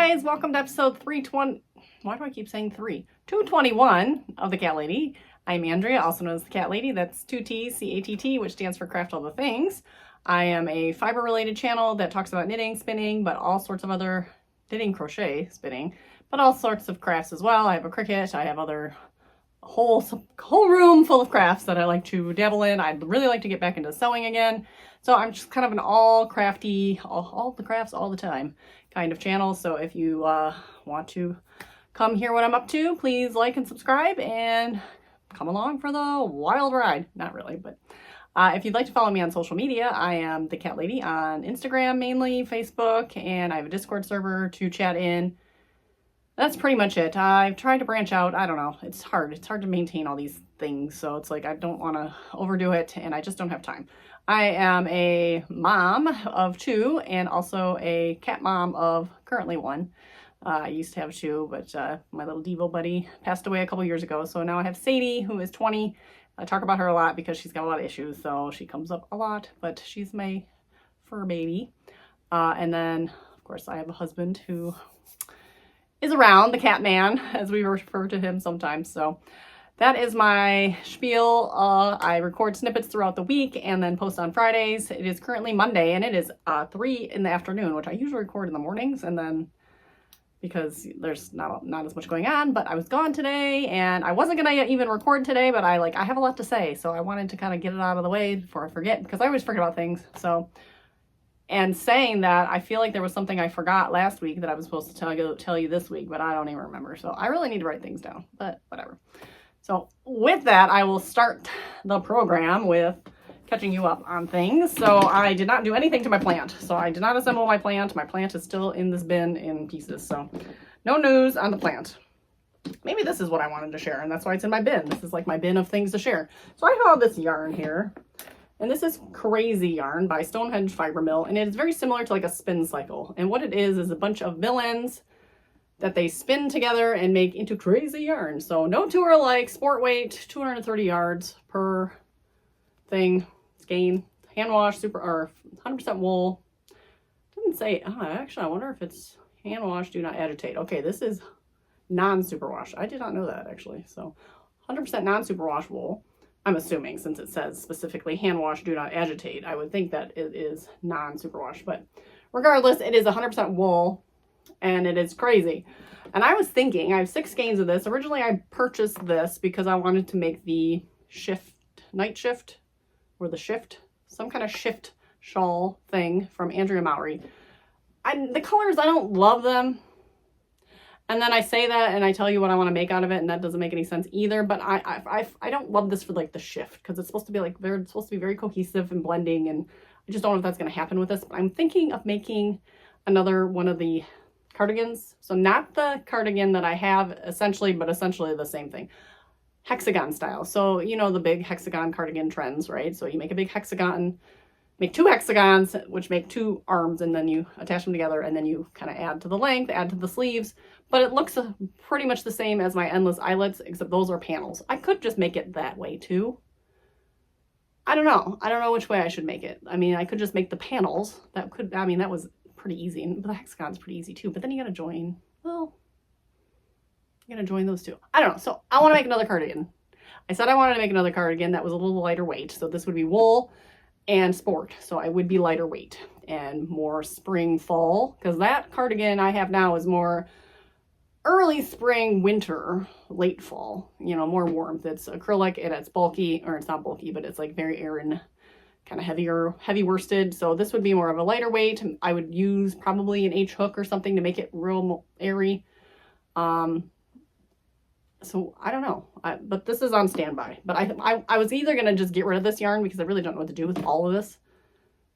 guys, welcome to episode 320. Why do I keep saying 3? 221 of The Cat Lady. I'm Andrea, also known as The Cat Lady. That's 2 T's, C-A-T-T, which stands for Craft All the Things. I am a fiber-related channel that talks about knitting, spinning, but all sorts of other knitting, crochet, spinning, but all sorts of crafts as well. I have a Cricut. I have other whole room full of crafts that I like to dabble in. I'd really like to get back into sewing again. So I'm just kind of an all crafty, all the crafts all the time kind of channel. So if you want to come hear what I'm up to, please like and subscribe and come along for the wild ride. Not really, but if you'd like to follow me on social media, I am The Cat Lady on Instagram mainly, Facebook, and I have a Discord server to chat in. That's pretty much it. I've tried to branch out. I don't know. It's hard. It's hard to maintain all these things. So it's like I don't want to overdo it and I just don't have time. I am a mom of 2 and also a cat mom of currently 1. I used to have 2, but my little Devo buddy passed away a couple years ago. So now I have Sadie, who is 20. I talk about her a lot because she's got a lot of issues. So she comes up a lot, but she's my fur baby. And then, of course, I have a husband who is around, the cat man, as we refer to him sometimes. So that is my spiel. I record snippets throughout the week and then post on Fridays. It is currently Monday and it is 3 in the afternoon, which I usually record in the mornings, and then because there's not as much going on, but I was gone today and I wasn't gonna even record today, but I have a lot to say, so I wanted to kind of get it out of the way before I forget, because I always forget about things. So, and saying that, I feel like there was something I forgot last week that I was supposed to tell you this week, but I don't even remember. So I really need to write things down, but whatever. So with that, I will start the program with catching you up on things. So I did not do anything to my plant. So I did not assemble my plant. My plant is still in this bin in pieces. So no news on the plant. Maybe this is what I wanted to share, and that's why it's in my bin. This is like my bin of things to share. So I have this yarn here. And this is Crazy Yarn by Stonehenge Fiber Mill, and it is very similar to like a spin cycle. And what it is a bunch of mill ends that they spin together and make into crazy yarn. So no two are alike. Sport weight, 230 yards per thing. Skein, hand wash, or 100% wool. Didn't say. Actually, I wonder if it's hand wash. Do not agitate. Okay, this is non-superwash. I did not know that actually. So 100% non-superwash wool. I'm assuming, since it says specifically hand wash, do not agitate. I would think that it is non-superwash, but regardless, it is 100% wool and it is crazy. And I was thinking, I have 6 skeins of this. Originally, I purchased this because I wanted to make the night shift, or the shift, some kind of shift shawl thing from Andrea Mowry. The colors, I don't love them. And then I say that and I tell you what I want to make out of it, and that doesn't make any sense either. But I don't love this for like the shift, because it's supposed to be like, they're supposed to be very cohesive and blending, and I just don't know if that's going to happen with this. But I'm thinking of making another one of the cardigans. So not the cardigan that I have essentially, but essentially the same thing. Hexagon style. So you know the big hexagon cardigan trends, right? So you make a big hexagon, make 2 hexagons, which make 2 arms, and then you attach them together, and then you kind of add to the length, add to the sleeves. But it looks pretty much the same as my endless eyelets, except those are panels. I could just make it that way too. I don't know. I don't know which way I should make it. I mean, I could just make the panels. That was pretty easy. And the hexagon's pretty easy too. But then you got to join. Well, you got to join those two. I don't know. So I want to make another cardigan. I said I wanted to make another cardigan that was a little lighter weight. So this would be wool and sport. So I would be lighter weight and more spring, fall. Because that cardigan I have now is more early spring, winter, late fall, you know, more warmth. It's acrylic and it's bulky, or it's not bulky, but it's like very Aran, kind of heavy worsted. So this would be more of a lighter weight. I would use probably an H hook or something to make it real airy. So I don't know, but this is on standby. But I was either going to just get rid of this yarn because I really don't know what to do with all of this,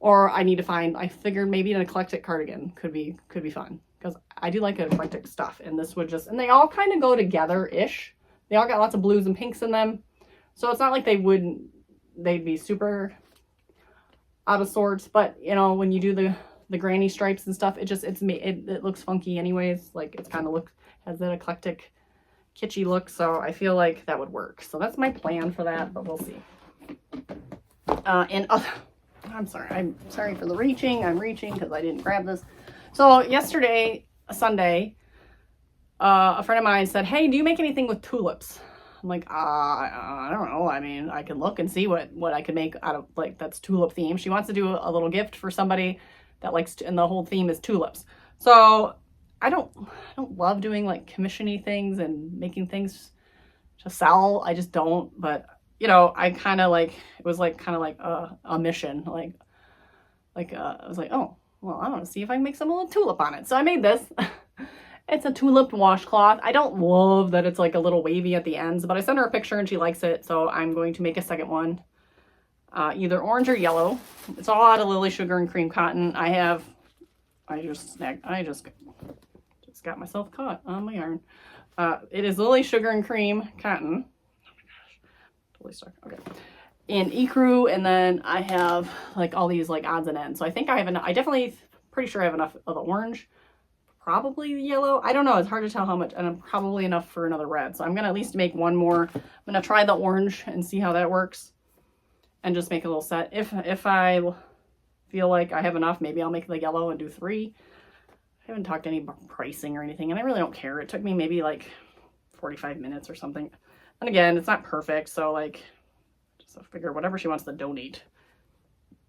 or I need to find, I figured maybe an eclectic cardigan could be fun. Because I do like eclectic stuff, and this would just, and they all kind of go together-ish. They all got lots of blues and pinks in them. So it's not like they'd be super out of sorts, but you know, when you do the granny stripes and stuff, it looks funky anyways. Like it's kind of has that eclectic kitschy look, so I feel like that would work. So that's my plan for that, but we'll see. I'm sorry for the reaching. I'm reaching because I didn't grab this. So yesterday, Sunday, a friend of mine said, hey, do you make anything with tulips? I'm like, I don't know. I mean, I can look and see what I could make out of, like, that's tulip theme. She wants to do a little gift for somebody that likes to, and the whole theme is tulips. So I don't love doing like commission-y things and making things to sell. I just don't. But you know, I kind of like, it was like kind of like a mission. I was like, oh, well, I want to see if I can make some little tulip on it. So I made this. It's a tulip washcloth. I don't love that it's like a little wavy at the ends, but I sent her a picture and she likes it. So I'm going to make a second one, either orange or yellow. It's all out of Lily Sugar and Cream Cotton. I just got myself caught on my yarn. It is Lily Sugar and Cream Cotton. Oh my gosh, totally stuck. Okay. And ecru, and then I have like all these like odds and ends. So I think I have enough. I definitely pretty sure I have enough of the orange. Probably the yellow. I don't know. It's hard to tell how much, and I'm probably enough for another red. So I'm gonna at least make one more. I'm gonna try the orange and see how that works, and just make a little set. If I feel like I have enough, maybe I'll make the yellow and do 3. I haven't talked any pricing or anything, and I really don't care. It took me maybe like 45 minutes or something. And again, it's not perfect, so like, just figure whatever she wants to donate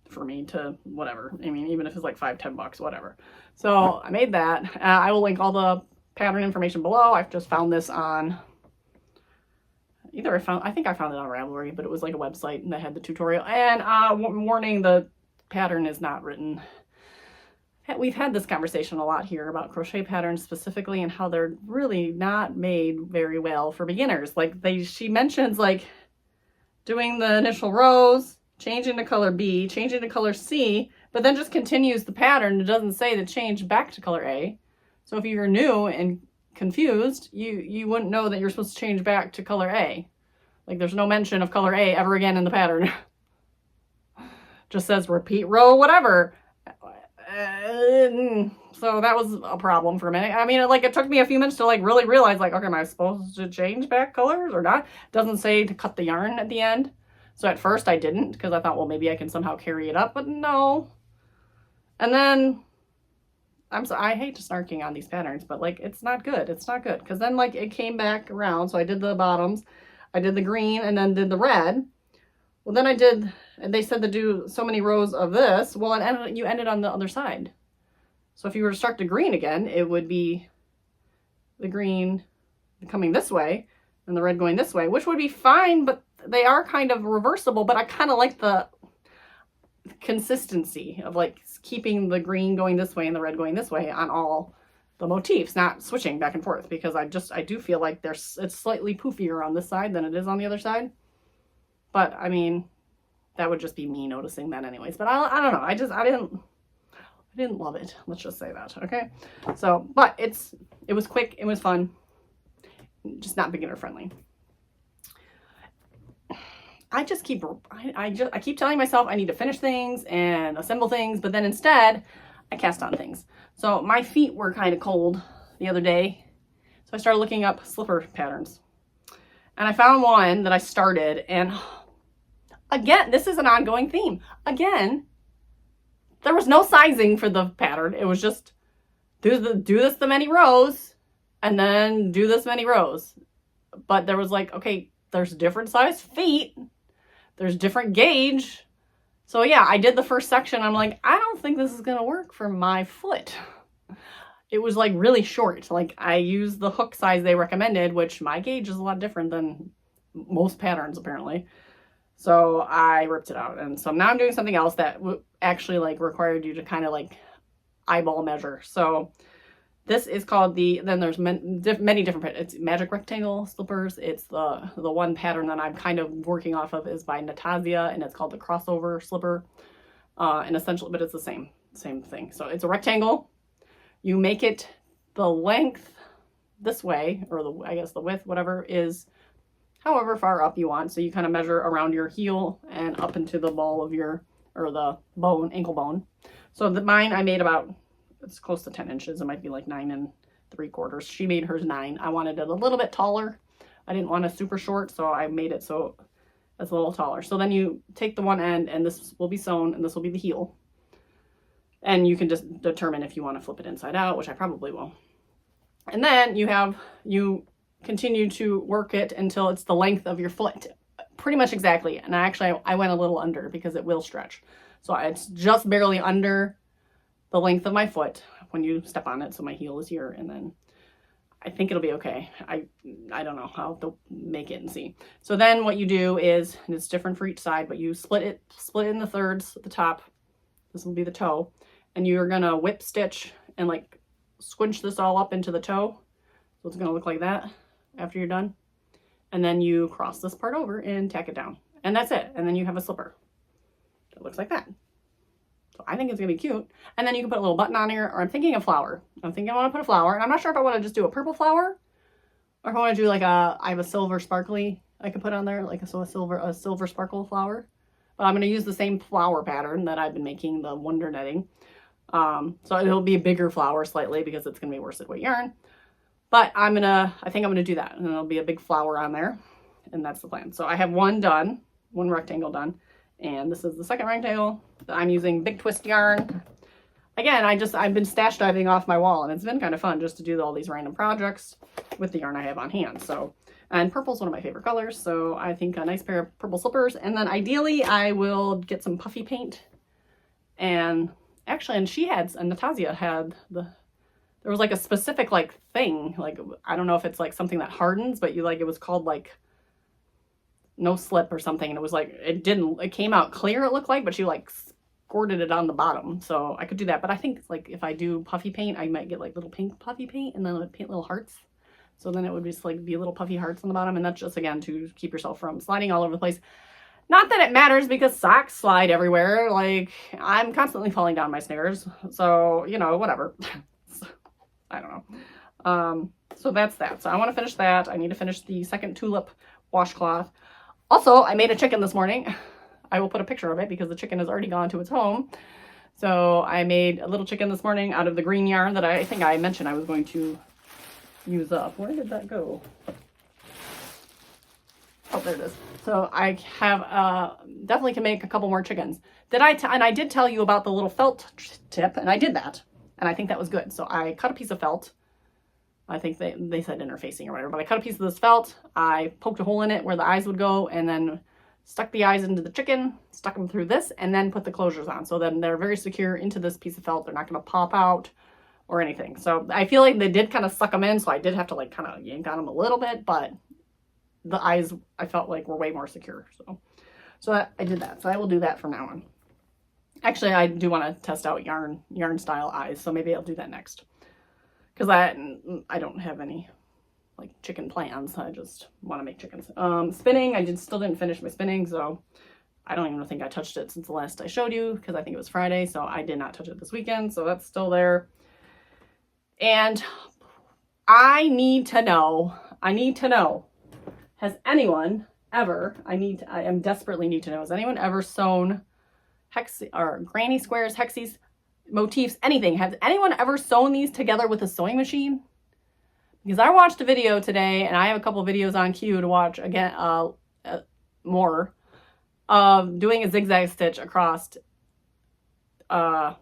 for me to whatever. I mean, even if it's like $5-10, whatever. So I made that. I will link all the pattern information below. I've just found this on I think I found it on Ravelry, but it was like a website and they had the tutorial. And warning, the pattern is not written. We've had this conversation a lot here about crochet patterns specifically and how they're really not made very well for beginners. Like she mentions like doing the initial rows, changing to color B, changing to color C, but then just continues the pattern. It doesn't say to change back to color A. So if you're new and confused, you wouldn't know that you're supposed to change back to color A. Like there's no mention of color A ever again in the pattern. Just says repeat row, whatever. So that was a problem for a minute. I mean, it took me a few minutes to like really realize like, okay, am I supposed to change back colors or not? It doesn't say to cut the yarn at the end. So at first I didn't, because I thought, well, maybe I can somehow carry it up, but no. And then I hate snarking on these patterns, but like, it's not good. It's not good. Because then like it came back around. So I did the bottoms, I did the green, and then did the red. Well, then I did, and they said to do so many rows of this. Well, you ended on the other side. So if you were to start the green again, it would be the green coming this way and the red going this way, which would be fine, but they are kind of reversible. But I kind of like the consistency of like keeping the green going this way and the red going this way on all the motifs, not switching back and forth, because I do feel like it's slightly poofier on this side than it is on the other side. But I mean, that would just be me noticing that anyways. But I don't know. I didn't love it. Let's just say that. Okay. So, but it was quick. It was fun. Just not beginner friendly. I keep telling myself I need to finish things and assemble things, but then instead I cast on things. So my feet were kind of cold the other day. So I started looking up slipper patterns. And I found one that I started, and again, this is an ongoing theme. Again, there was no sizing for the pattern. It was just do this the many rows and then do this many rows. But there was like, okay, there's different size feet. There's different gauge. So yeah, I did the first section. I'm like, I don't think this is going to work for my foot. It was like really short. Like I used the hook size they recommended, which my gauge is a lot different than most patterns apparently. So I ripped it out. And so now I'm doing something else that actually like required you to kind of like eyeball measure. So this is called then there's many different, it's magic rectangle slippers. It's the one pattern that I'm kind of working off of is by Natasha, and it's called the crossover slipper. And essentially, but it's the same thing. So it's a rectangle. You make it the length this way, or I guess the width, whatever, is however far up you want. So you kind of measure around your heel and up into the ball of the bone, ankle bone. So mine I made about, it's close to 10 inches. It might be like 9 3/4. She made hers 9. I wanted it a little bit taller. I didn't want it super short, so I made it so it's a little taller. So then you take the one end, and this will be sewn, and this will be the heel. And you can just determine if you want to flip it inside out, which I probably will. And then you continue to work it until it's the length of your foot, pretty much exactly. And I went a little under because it will stretch. So it's just barely under the length of my foot when you step on it. So my heel is here, and then I think it'll be okay. I don't know. I'll have to make it and see. So then what you do is, and it's different for each side, but you split it in the thirds at the top. This will be the toe. And you're gonna whip stitch and like squinch this all up into the toe. So it's gonna look like that after you're done. And then you cross this part over and tack it down. And that's it. And then you have a slipper that looks like that. So I think it's gonna be cute. And then you can put a little button on here, or I'm thinking a flower. I'm thinking I wanna put a flower, and I'm not sure if I wanna just do a purple flower, or if I wanna do like I have a silver sparkly I could put on there, like a silver sparkle flower. But I'm gonna use the same flower pattern that I've been making, the Wonder Knitting. So it'll be a bigger flower slightly because it's gonna be worsted weight yarn. But I think I'm gonna do that, and it'll be a big flower on there, and that's the plan. So I have one rectangle done. And this is the second rectangle that I'm using big twist yarn. Again, I've been stash diving off my wall, and it's been kind of fun just to do all these random projects with the yarn I have on hand. So, and purple's one of my favorite colors, so I think a nice pair of purple slippers. And then ideally I will get some puffy paint. And actually, and Natasha had there was like a specific like thing, like I don't know if it's like something that hardens, but it was called like no slip or something, and it was like it came out clear, it looked like, but she like squirted it on the bottom. So I could do that, but I think like if I do puffy paint, I might get like little pink puffy paint, and then I would paint little hearts. So then it would just like be little puffy hearts on the bottom, and that's just again to keep yourself from sliding all over the place. Not that it matters, because socks slide everywhere. Like I'm constantly falling down my stairs, so whatever. I don't know. So that's that. So I want to finish that. I need to finish the second Tulip washcloth. Also, I made a chicken this morning. I will put a picture of it because the chicken has already gone to its home. So I made a little chicken this morning out of the green yarn that I think I mentioned I was going to use up. Where did that go? Oh, there it is. So I have definitely can make a couple more chickens. And I did tell you about the little felt tip, and I did that. And I think that was good. So I cut a piece of felt. I think they said interfacing or whatever, but I cut a piece of this felt, I poked a hole in it where the eyes would go, and then stuck the eyes into the chicken, stuck them through this, and then put the closures on. So then they're very secure into this piece of felt. They're not going to pop out or anything. So I feel like they did kind of suck them in, so I did have to like kind of yank on them a little bit, but the eyes I felt like were way more secure. So I did that. So I will do that from now on. Actually, I do want to test out yarn style eyes, so maybe I'll do that next. Because I don't have any like chicken plans. I just want to make chickens. Spinning, I still didn't finish my spinning, so I don't even think I touched it since the last I showed you, because I think it was Friday, so I did not touch it this weekend, so that's still there. And I need to know, has anyone ever, I desperately need to know, has anyone ever sewn Hexis or granny squares, Hexis, motifs, anything? Has anyone ever sewn these together with a sewing machine? Because I watched a video today, and I have a couple videos on queue to watch again, more of doing a zigzag stitch across. At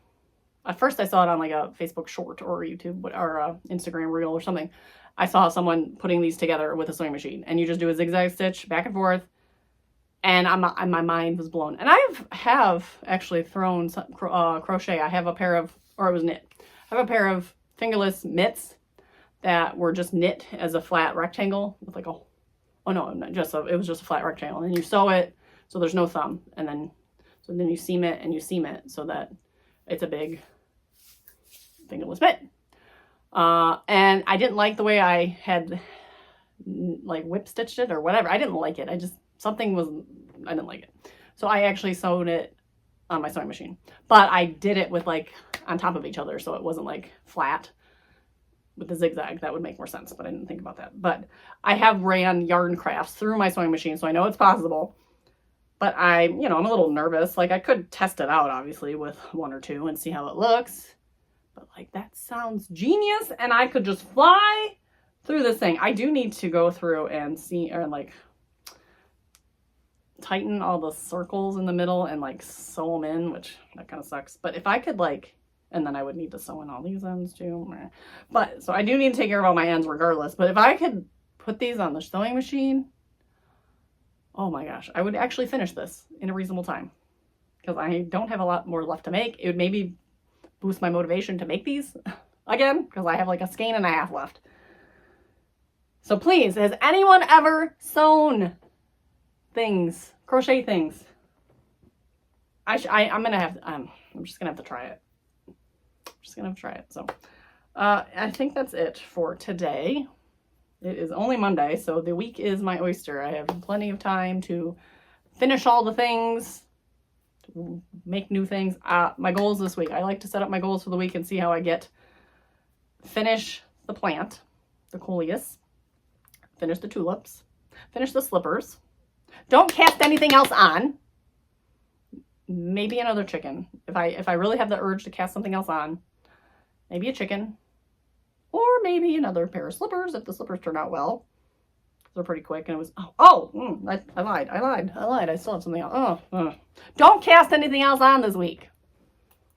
first I saw it on like a Facebook short or YouTube or a Instagram reel or something. I saw someone putting these together with a sewing machine, and you just do a zigzag stitch back and forth. And my mind was blown. And I have actually thrown some crochet. I have a pair of, or it was knit. I have a pair of fingerless mitts that were just knit as a flat rectangle with like it was just a flat rectangle. And then you sew it so there's no thumb. And then, then you seam it and you seam it so that it's a big fingerless mitt. And I didn't like the way I had like whip stitched it or whatever. I didn't like it. I didn't like it. So I actually sewed it on my sewing machine, but I did it with like on top of each other. So it wasn't like flat with the zigzag. That would make more sense, but I didn't think about that. But I have ran yarn crafts through my sewing machine, so I know it's possible, but I'm a little nervous. Like I could test it out obviously with one or two and see how it looks, but like that sounds genius, and I could just fly through this thing. I do need to go through and see, or like tighten all the circles in the middle and like sew them in, which that kind of sucks. But if I could like, And then I would need to sew in all these ends too. But, so I do need to take care of all my ends regardless. But if I could put these on the sewing machine, oh my gosh, I would actually finish this in a reasonable time. Because I don't have a lot more left to make. It would maybe boost my motivation to make these again, because I have like a skein and a half left. So please, has anyone ever sewn things, crochet things? I'm just gonna have to try it. So I think that's it for today. It is only Monday, so the week is my oyster. I have plenty of time to finish all the things, to make new things. My goals this week, I like to set up my goals for the week and see how I get. Finish the plant, the Coleus, finish the tulips, finish the slippers. Don't cast anything else on. Maybe another chicken. If I really have the urge to cast something else on, maybe a chicken, or maybe another pair of slippers if the slippers turn out well. They're pretty quick, and it was I lied. I still have something else. Don't cast anything else on this week,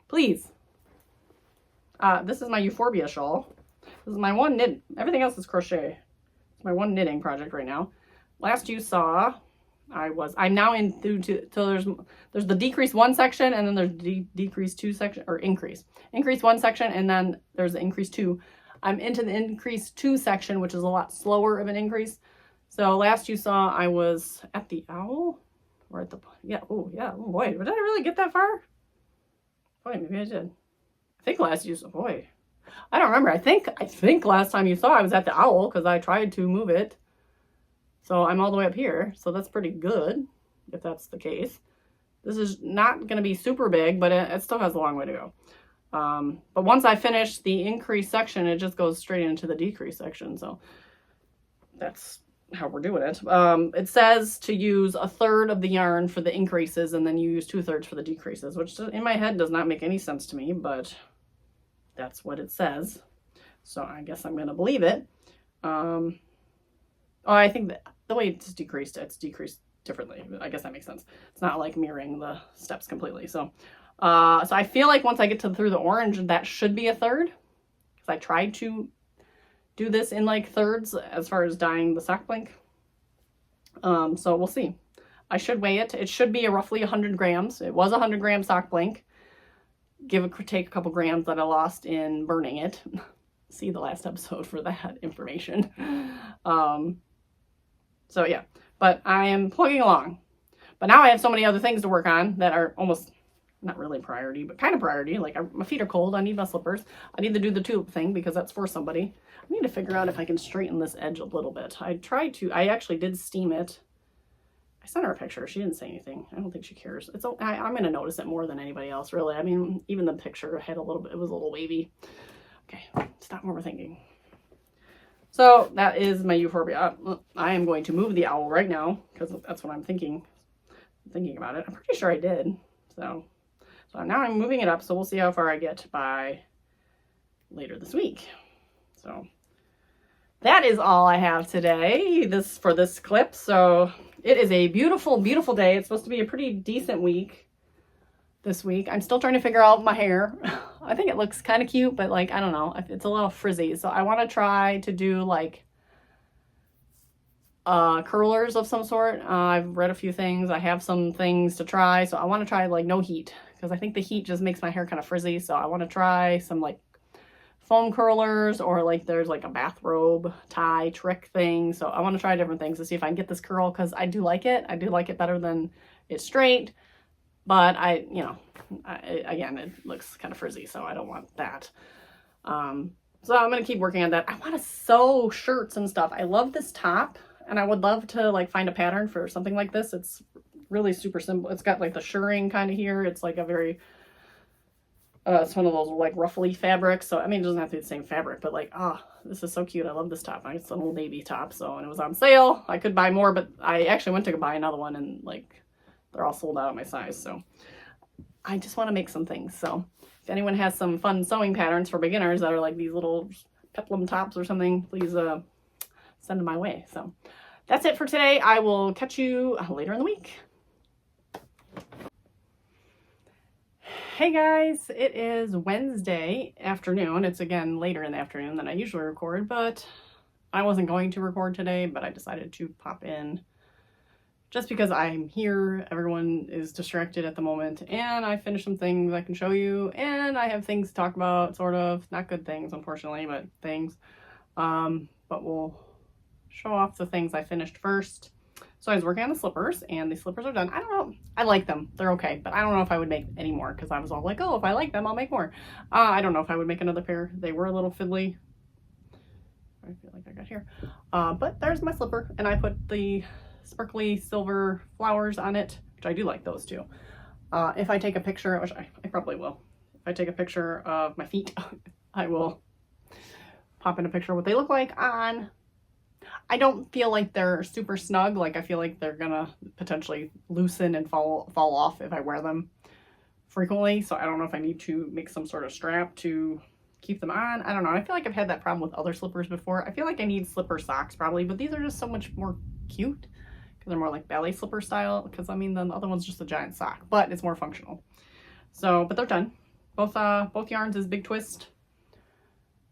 please. This is my euphorbia shawl. This is my one knit. Everything else is crochet. It's my one knitting project right now. Last you saw, I'm now in through to, so there's the decrease 1 section, and then there's decrease 2 section, or increase 1 section, and then there's the increase 2. I'm into the increase 2 section, which is a lot slower of an increase. So last you saw, I was at the owl, or at the, oh boy, did I really get that far? Boy, maybe I did. I think last you saw, boy, I don't remember. I think last time you saw I was at the owl, because I tried to move it. So I'm all the way up here, so that's pretty good, if that's the case. This is not going to be super big, but it still has a long way to go. But once I finish the increase section, it just goes straight into the decrease section, so that's how we're doing it. It says to use 1/3 of the yarn for the increases, and then you use 2/3 for the decreases, which in my head does not make any sense to me, but that's what it says. So I guess I'm going to believe it. I think that the way it's decreased differently. I guess that makes sense. It's not like mirroring the steps completely. So I feel like once I get through the orange, that should be 1/3. Because I tried to do this in like thirds as far as dyeing the sock blank. So we'll see. I should weigh it. It should be roughly 100 grams. It was 100 gram sock blank. Take a couple grams that I lost in burning it. See the last episode for that information. So yeah, but I am plugging along. But now I have so many other things to work on that are almost not really priority, but kind of priority. Like my feet are cold. I need my slippers. I need to do the tulip thing because that's for somebody. I need to figure out if I can straighten this edge a little bit. I actually did steam it. I sent her a picture. She didn't say anything. I don't think she cares. I'm going to notice it more than anybody else, really. I mean, even the picture had it was a little wavy. Okay, stop overthinking. So that is my euphorbia. I am going to move the owl right now because that's what I'm thinking about it. I'm pretty sure I did. So now I'm moving it up. So we'll see how far I get by later this week. So that is all I have today for this clip. So it is a beautiful, beautiful day. It's supposed to be a pretty decent week this week. I'm still trying to figure out my hair. I think it looks kind of cute, but like, I don't know. It's a little frizzy. So I want to try to do like curlers of some sort. I've read a few things. I have some things to try. So I want to try like no heat because I think the heat just makes my hair kind of frizzy. So I want to try some like foam curlers or like there's like a bathrobe tie trick thing. So I want to try different things to see if I can get this curl because I do like it. I do like it better than it's straight. But again, it looks kind of frizzy, so I don't want that. So I'm going to keep working on that. I want to sew shirts and stuff. I love this top, and I would love to like find a pattern for something like this. It's really super simple. It's got like the shirring kind of here. It's like a very, it's one of those like ruffly fabrics. So, I mean, it doesn't have to be the same fabric, but like, this is so cute. I love this top. It's an old navy top, so, and it was on sale. I could buy more, but I actually went to buy another one, and like, they're all sold out at my size. So I just want to make some things. So if anyone has some fun sewing patterns for beginners that are like these little peplum tops or something, please send them my way. So that's it for today. I will catch you later in the week. Hey guys, it is Wednesday afternoon. It's again later in the afternoon than I usually record, but I wasn't going to record today, but I decided to pop in just because I'm here. Everyone is distracted at the moment, and I finished some things I can show you, and I have things to talk about, sort of. Not good things, unfortunately, but things. But we'll show off the things I finished first. So I was working on the slippers, and the slippers are done. I don't know. I like them. They're okay, but I don't know if I would make any more because I was all like, oh, if I like them, I'll make more. I don't know if I would make another pair. They were a little fiddly. I feel like I got here. But there's my slipper, and I put the sparkly silver flowers on it, which I do like those too. If I take a picture, which I probably will. If I take a picture of my feet, I will pop in a picture of what they look like on. I don't feel like they're super snug. Like I feel like they're gonna potentially loosen and fall off if I wear them frequently. So I don't know if I need to make some sort of strap to keep them on. I don't know. I feel like I've had that problem with other slippers before. I feel like I need slipper socks probably, but these are just so much more cute because they're more like ballet slipper style. Because I mean, the other one's just a giant sock, but it's more functional. So, but they're done. Both yarns is big twist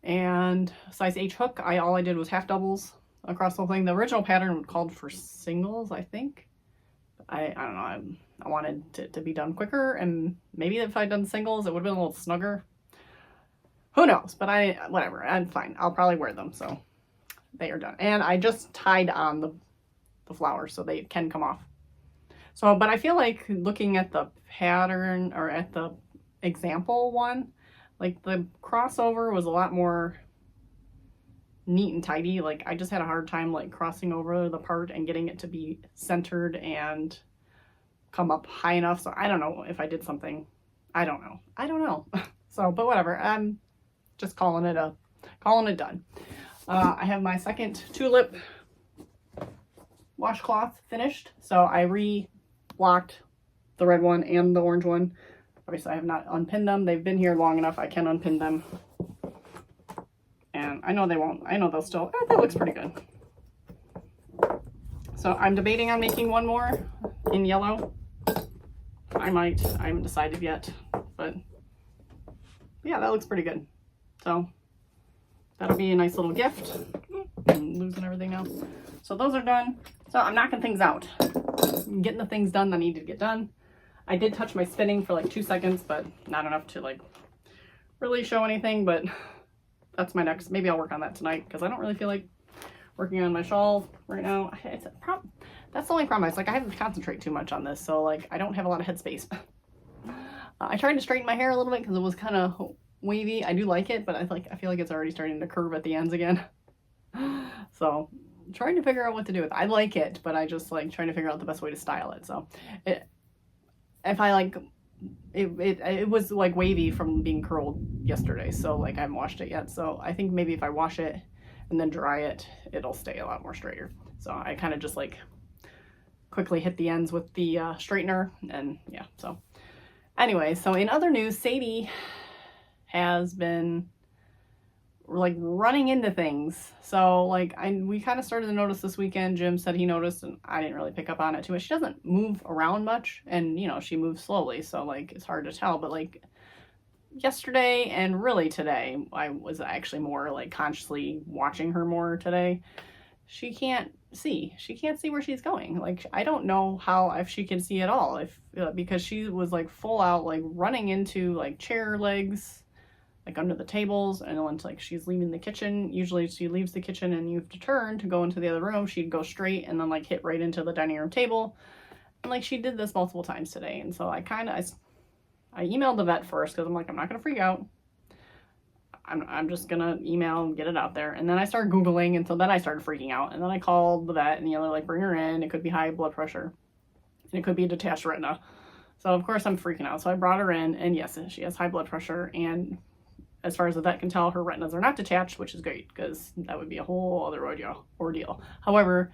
and size H hook. All I did was half doubles across the whole thing. The original pattern called for singles, I think. I don't know. I wanted it to be done quicker, and maybe if I'd done singles, it would have been a little snugger. Who knows? But whatever. I'm fine. I'll probably wear them. So they are done. And I just tied on the flowers so they can come off. So, but I feel like looking at the pattern or at the example one, like the crossover was a lot more neat and tidy. Like I just had a hard time like crossing over the part and getting it to be centered and come up high enough. So I don't know if I did something. I don't know. So, but whatever. I'm just calling it done. I have my second Tulip washcloth finished. So I re-blocked the red one and the orange one. Obviously I have not unpinned them. They've been here long enough. I can unpin them. And I know they won't. I know they'll still. That looks pretty good. So I'm debating on making one more in yellow. I might. I haven't decided yet. But yeah, that looks pretty good. So that'll be a nice little gift. I'm losing everything now. So those are done. So I'm knocking things out. I'm getting the things done that I need to get done. I did touch my spinning for like 2 seconds, but not enough to like really show anything. But that's my next. Maybe I'll work on that tonight because I don't really feel like working on my shawl right now. It's a problem. That's the only problem. It's like I have to concentrate too much on this, so like I don't have a lot of headspace. I tried to straighten my hair a little bit because it was kind of wavy. I do like it, but I feel like it's already starting to curve at the ends again. So I'm trying to figure out what to do with it. I like it, but I just like trying to figure out the best way to style it. So if I like. It was like wavy from being curled yesterday, so like I haven't washed it yet. So I think maybe if I wash it and then dry it, it'll stay a lot more straighter. So I kind of just like quickly hit the ends with the straightener, and yeah. So anyway, so in other news, Sadie has been like running into things. So like we kind of started to notice this weekend. Jim said he noticed, and I didn't really pick up on it too much. She doesn't move around much, and you know, she moves slowly, so like it's hard to tell. But like yesterday and really today, I was actually more like consciously watching her more today. She can't see where she's going. Like I don't know if she can see at all, because she was like full out like running into like chair legs, like under the tables, and then like she's leaving the kitchen. Usually she leaves the kitchen and you have to turn to go into the other room. She'd go straight and then like hit right into the dining room table. And like she did this multiple times today. And so I emailed the vet first because I'm like, I'm not gonna freak out. I'm just gonna email and get it out there. And then I started Googling, and so then I started freaking out. And then I called the vet, and they're like, bring her in. It could be high blood pressure, and it could be a detached retina. So of course I'm freaking out. So I brought her in, and yes, she has high blood pressure, and as far as the vet can tell, her retinas are not detached, which is great because that would be a whole other ordeal. However,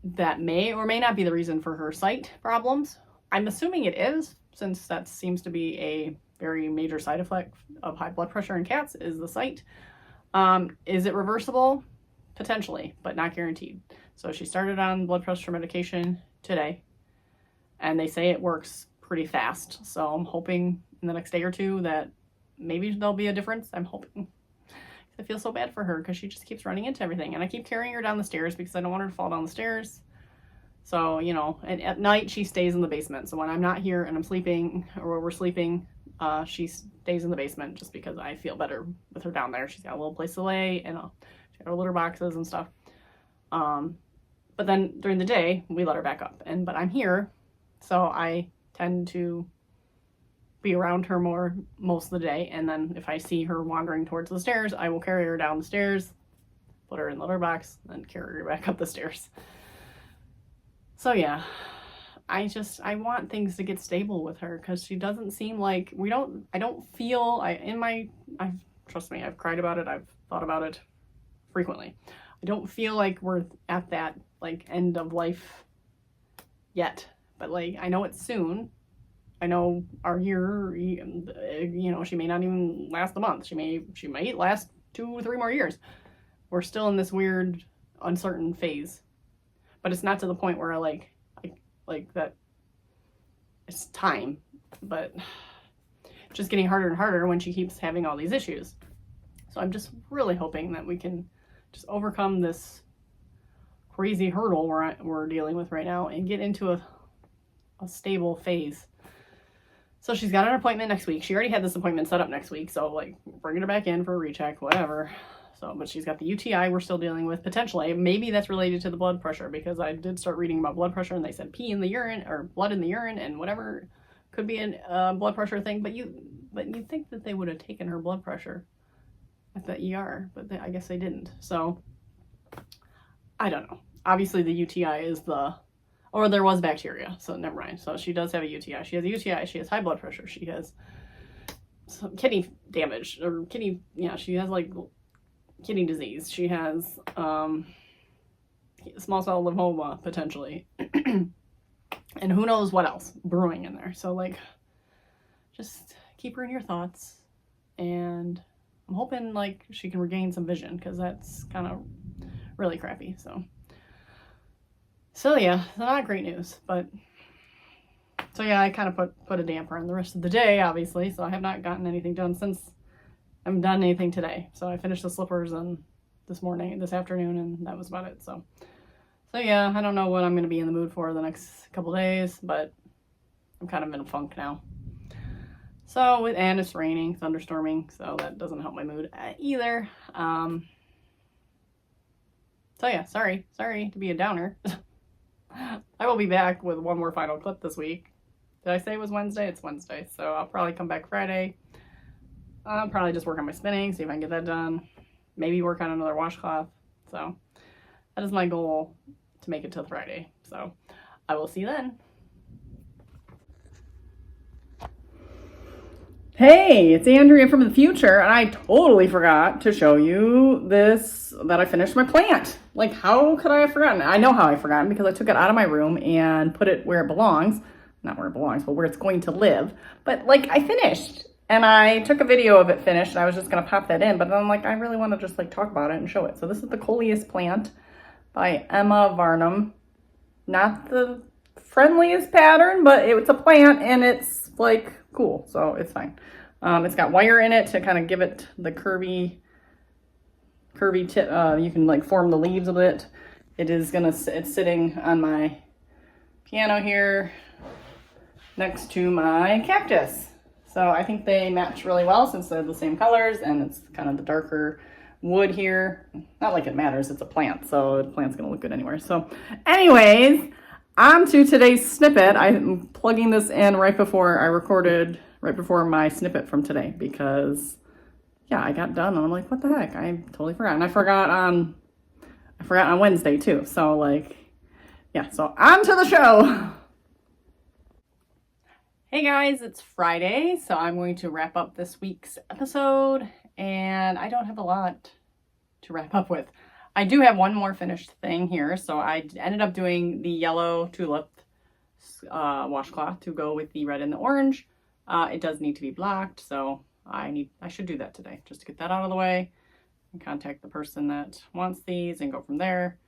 that may or may not be the reason for her sight problems. I'm assuming it is, since that seems to be a very major side effect of high blood pressure in cats, is the sight. Is it reversible? Potentially, but not guaranteed. So she started on blood pressure medication today, and they say it works pretty fast. So I'm hoping in the next day or two that maybe there'll be a difference. I'm hoping. I feel so bad for her because she just keeps running into everything. And I keep carrying her down the stairs because I don't want her to fall down the stairs. So, you know, and at night she stays in the basement. So when I'm not here and I'm sleeping or we're sleeping, she stays in the basement just because I feel better with her down there. She's got a little place to lay and she's got her litter boxes and stuff. But then during the day, we let her back up. But I'm here, so I tend to be around her more most of the day. And then if I see her wandering towards the stairs, I will carry her down the stairs, put her in the litter box, and carry her back up the stairs. So yeah, I want things to get stable with her because she doesn't seem like, trust me, I've cried about it, I've thought about it frequently. I don't feel like we're at that like end of life yet, but like I know it's soon. I know our year, you know, she may not even last a month. She may last 2-3 more years. We're still in this weird, uncertain phase. But it's not to the point where I like that it's time, but just getting harder and harder when she keeps having all these issues. So I'm just really hoping that we can just overcome this crazy hurdle we're dealing with right now and get into a stable phase. So she's got an appointment next week. She already had this appointment set up next week, so like bringing her back in for a recheck, whatever. So, but she's got the UTI we're still dealing with potentially. Maybe that's related to the blood pressure because I did start reading about blood pressure and they said pee in the urine or blood in the urine and whatever could be a blood pressure thing. But you'd think that they would have taken her blood pressure at the ER, but I guess they didn't. So I don't know. Obviously the UTI is or there was bacteria. So never mind. So she does have a UTI. She has a UTI. She has high blood pressure. She has some kidney damage or she has like kidney disease. She has small cell lymphoma potentially. And who knows what else brewing in there. So like just keep her in your thoughts, and I'm hoping like she can regain some vision because that's kind of really crappy. So yeah, not great news, but so yeah, I kind of put a damper on the rest of the day, obviously. So I have not gotten anything done since I haven't done anything today. So I finished the slippers this afternoon, and that was about it. So yeah, I don't know what I'm going to be in the mood for the next couple days, but I'm kind of in a funk now. So, and it's raining, thunderstorming, so that doesn't help my mood either. So yeah, sorry to be a downer. I will be back with one more final clip this week. Did I say it was Wednesday? It's Wednesday, so I'll probably come back Friday. I'll probably just work on my spinning, see if I can get that done. Maybe work on another washcloth. So that is my goal, to make it till Friday. So I will see you then. Hey, it's Andrea from the future, and I totally forgot to show you this, that I finished my plant. Like, how could I have forgotten? I know how I've forgotten because I took it out of my room and put it where it belongs. Not where it belongs, but where it's going to live. But like, I finished. And I took a video of it finished, and I was just going to pop that in, but then I'm like, I really want to just like talk about it and show it. So this is the Coleus plant by Emma Varnam. Not the friendliest pattern, but it's a plant and it's like cool, so it's fine. It's got wire in it to kind of give it the curvy tip. You can like form the leaves a bit. It's sitting on my piano here next to my cactus. So I think they match really well since they're the same colors, and it's kind of the darker wood here. Not like it matters, it's a plant, so the plant's gonna look good anywhere. So anyways, on to today's snippet. I'm plugging this in right before my snippet from today because yeah, I got done and I'm like, what the heck? I totally forgot. And I forgot on Wednesday too. So like, yeah, so on to the show. Hey guys, it's Friday, so I'm going to wrap up this week's episode, and I don't have a lot to wrap up with. I do have one more finished thing here, so I ended up doing the yellow Tulip washcloth to go with the red and the orange. It does need to be blocked, so I should do that today, just to get that out of the way, and contact the person that wants these and go from there.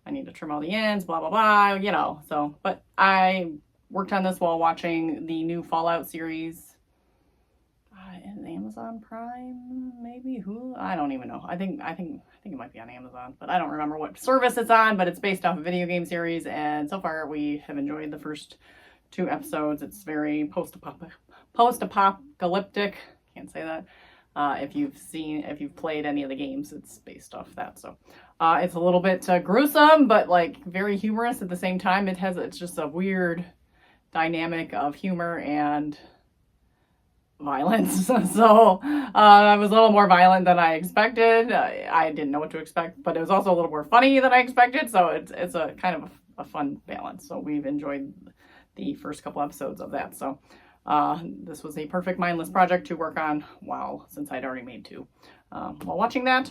I need to trim all the ends, blah, blah, blah, so, but I worked on this while watching the new Fallout series. Amazon Prime, maybe Hulu. I don't even know. I think it might be on Amazon, but I don't remember what service it's on. But it's based off a video game series, and so far we have enjoyed the first 2 episodes. It's very post-apocalyptic. Can't say that. If you've played any of the games, it's based off that. So it's a little bit gruesome, but like very humorous at the same time. It's just a weird dynamic of humor and violence. So it was a little more violent than I expected. I didn't know what to expect, but it was also a little more funny than I expected. So it's a kind of a fun balance. So we've enjoyed the first couple episodes of that. So this was a perfect mindless project to work on since I'd already made 2 while watching that.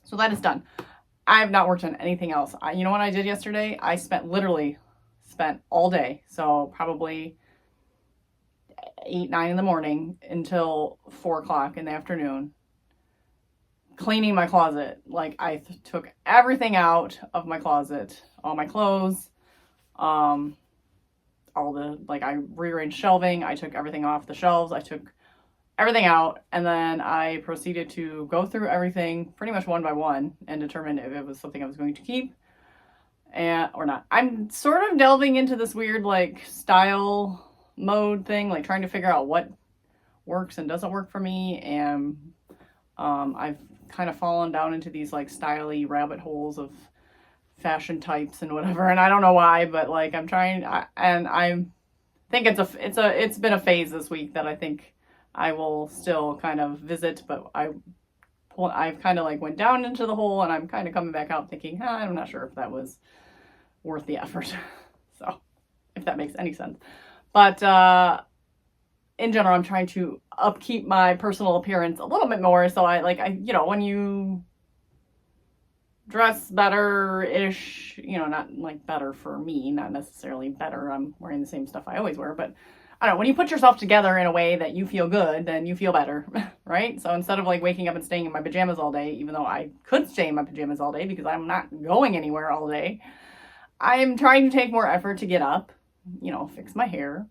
So that is done. I have not worked on anything else. You know what I did yesterday? I literally spent all day. So probably 8, 9 in the morning until 4 o'clock in the afternoon cleaning my closet. Like I took everything out of my closet, all my clothes, I rearranged shelving. I took everything off the shelves. I took everything out, and then I proceeded to go through everything pretty much one by one and determine if it was something I was going to keep or not. I'm sort of delving into this weird like style mode thing, like trying to figure out what works and doesn't work for me, and I've kind of fallen down into these like styly rabbit holes of fashion types and whatever, and I don't know why, but like I'm trying, and I think it's been a phase this week that I think I will still kind of visit, but I've kind of like went down into the hole, and I'm kind of coming back out thinking, I'm not sure if that was worth the effort. So if that makes any sense. But in general, I'm trying to upkeep my personal appearance a little bit more. So when you dress better-ish, not like better for me, not necessarily better. I'm wearing the same stuff I always wear, but I don't know, when you put yourself together in a way that you feel good, then you feel better, right? So instead of like waking up and staying in my pajamas all day, even though I could stay in my pajamas all day because I'm not going anywhere all day, I'm trying to take more effort to get up, fix my hair,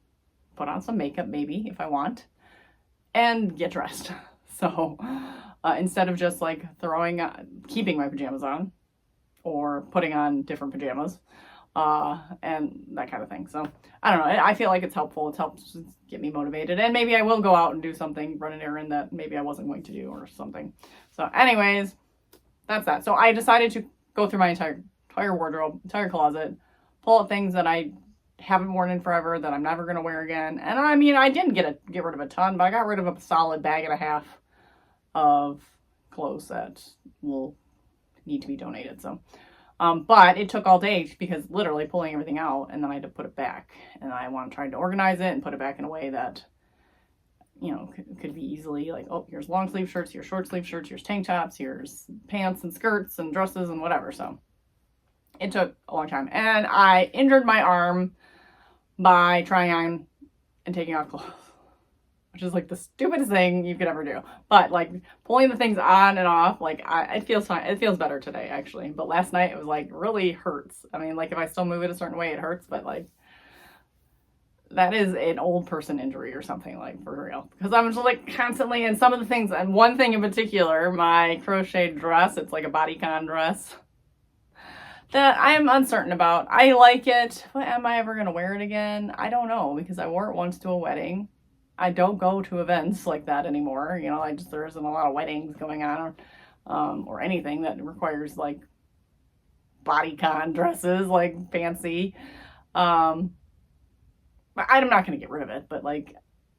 put on some makeup maybe if I want, and get dressed. So instead of just like keeping my pajamas on or putting on different pajamas and that kind of thing. So I don't know. I feel like it's helpful. It helps get me motivated, and maybe I will go out and do something, run an errand that maybe I wasn't going to do or something. So anyways, that's that. So I decided to go through my entire wardrobe, entire closet, pull out things that I haven't worn in forever, that I'm never going to wear again. And I mean, I didn't get rid of a ton, but I got rid of a solid bag and a half of clothes that will need to be donated. So, but it took all day because literally pulling everything out, and then I had to put it back, and I tried to organize it and put it back in a way that, could be easily like, oh, here's long sleeve shirts, here's short sleeve shirts, here's tank tops, here's pants and skirts and dresses and whatever. So it took a long time, and I injured my arm by trying on and taking off clothes, which is like the stupidest thing you could ever do. But like pulling the things on and off, like it feels fine. It feels better today actually. But last night it was like really hurts. I mean, like if I still move it a certain way, it hurts. But like that is an old person injury or something, like for real. Because I'm just like constantly, and some of the things, and one thing in particular, my crochet dress, it's like a bodycon dress that I am uncertain about. I like it, but am I ever going to wear it again? I don't know, because I wore it once to a wedding. I don't go to events like that anymore. There isn't a lot of weddings going on or anything that requires like bodycon dresses, like fancy. But I'm not going to get rid of it, but like,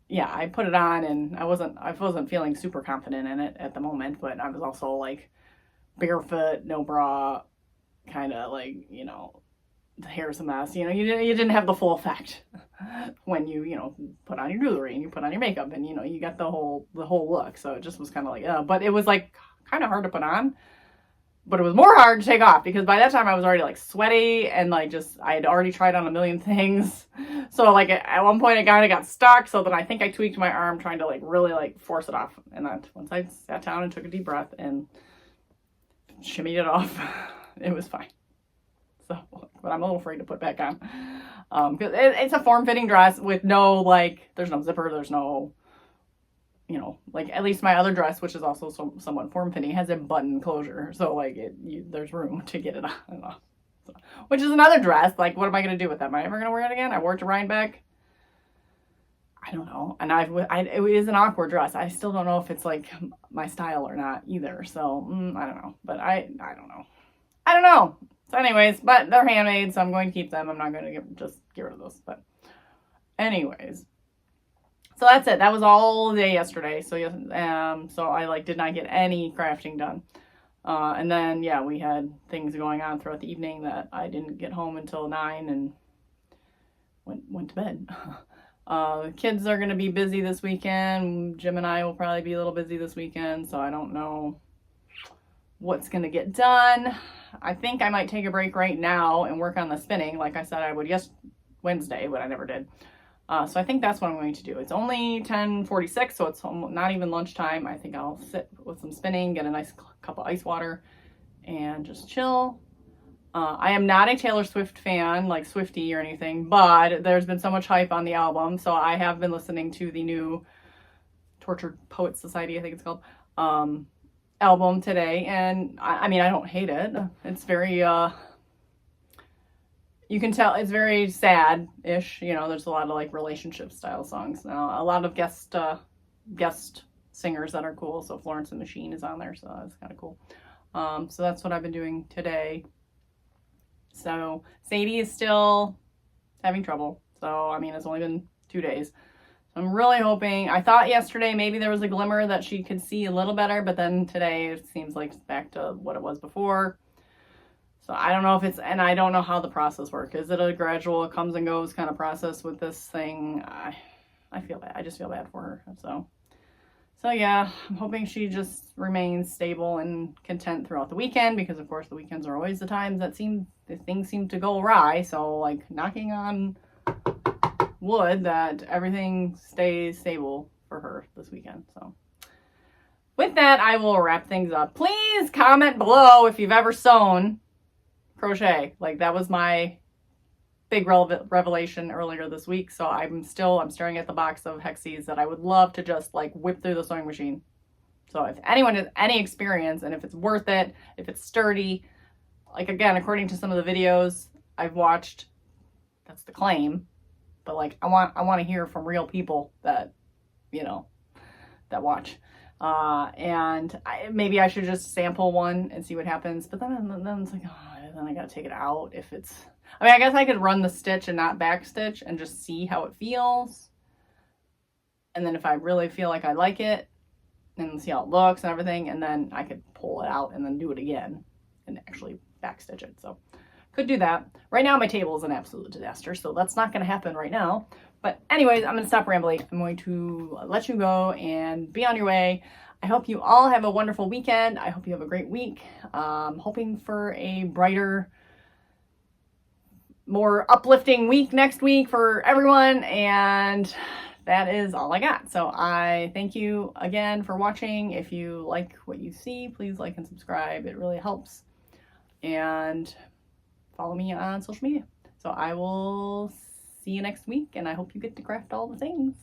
yeah, I put it on, and I wasn't feeling super confident in it at the moment, but I was also like barefoot, no bra, kind of like, the hair's a mess. You didn't have the full effect when you put on your jewelry and you put on your makeup, and you got the whole look. So it just was kind of like, but it was like kind of hard to put on, but it was more hard to take off because by that time I was already like sweaty, and like I had already tried on a million things. So like at one point it kind of got stuck. So then I think I tweaked my arm trying to like really like force it off. And then once I sat down and took a deep breath and shimmied it off, it was fine. So, but I'm a little afraid to put back on. Because it's a form-fitting dress with no, like, there's no zipper, there's no, you know, like, at least my other dress, which is also somewhat form-fitting, has a button closure. So, like, there's room to get it on. So, which is another dress. Like, what am I going to do with that? Am I ever going to wear it again? I wore it to Rhinebeck. I don't know. And it is an awkward dress. I still don't know if it's, like, my style or not either. So, I don't know. But I don't know. I don't know. So anyways, but they're handmade, so I'm going to keep them. I'm not going to just get rid of those. But anyways. So that's it. That was all day yesterday. So so I like did not get any crafting done. And then yeah, we had things going on throughout the evening that I didn't get home until 9 and went to bed. The kids are going to be busy this weekend. Jim and I will probably be a little busy this weekend, so I don't know what's going to get done. I think I might take a break right now and work on the spinning like I said I would Wednesday, but I never did. So I think that's what I'm going to do. It's only 10:46, so it's not even lunchtime. I think I'll sit with some spinning, get a nice cup of ice water, and just chill. I am not a Taylor Swift fan, like Swiftie or anything, but there's been so much hype on the album, so I have been listening to the new Tortured Poets Society, I think it's called, album today, and I mean, I don't hate it. It's very, you can tell it's very sad-ish, you know, there's a lot of like relationship style songs now. A lot of guest singers that are cool, so Florence and the Machine is on there, so that's kind of cool. So that's what I've been doing today. So Sadie is still having trouble, so I mean, it's only been 2 days. So I'm really hoping, I thought yesterday maybe there was a glimmer that she could see a little better, but then today it seems like it's back to what it was before. So I don't know if it's, and I don't know how the process works. Is it a gradual, it comes and goes kind of process with this thing? I feel bad. I just feel bad for her. So yeah, I'm hoping she just remains stable and content throughout the weekend, because of course the weekends are always the times that things seem to go awry. So like knocking on wood that everything stays stable for her this weekend. So with that, I will wrap things up. Please comment below if you've ever sewn crochet. Like, that was my big revelation earlier this week. So I'm staring at the box of Hexis that I would love to just like whip through the sewing machine. So if anyone has any experience, and if it's worth it, if it's sturdy, like, again, according to some of the videos I've watched, that's the claim, but like I want to hear from real people that, you know, that watch. And maybe I should just sample one and see what happens. But then it's like, oh, then I gotta take it out. If it's, I mean, I guess I could run the stitch and not back stitch and just see how it feels. And then if I really feel like I like it, and see how it looks and everything, and then I could pull it out and then do it again and actually back stitch it. So could do that. Right now my table is an absolute disaster, so that's not going to happen right now. But anyways, I'm going to stop rambling. I'm going to let you go and be on your way. I hope you all have a wonderful weekend. I hope you have a great week. Hoping for a brighter, more uplifting week next week for everyone. And that is all I got. So I thank you again for watching. If you like what you see, please like and subscribe. It really helps. And follow me on social media. So I will see you next week, and I hope you get to craft all the things.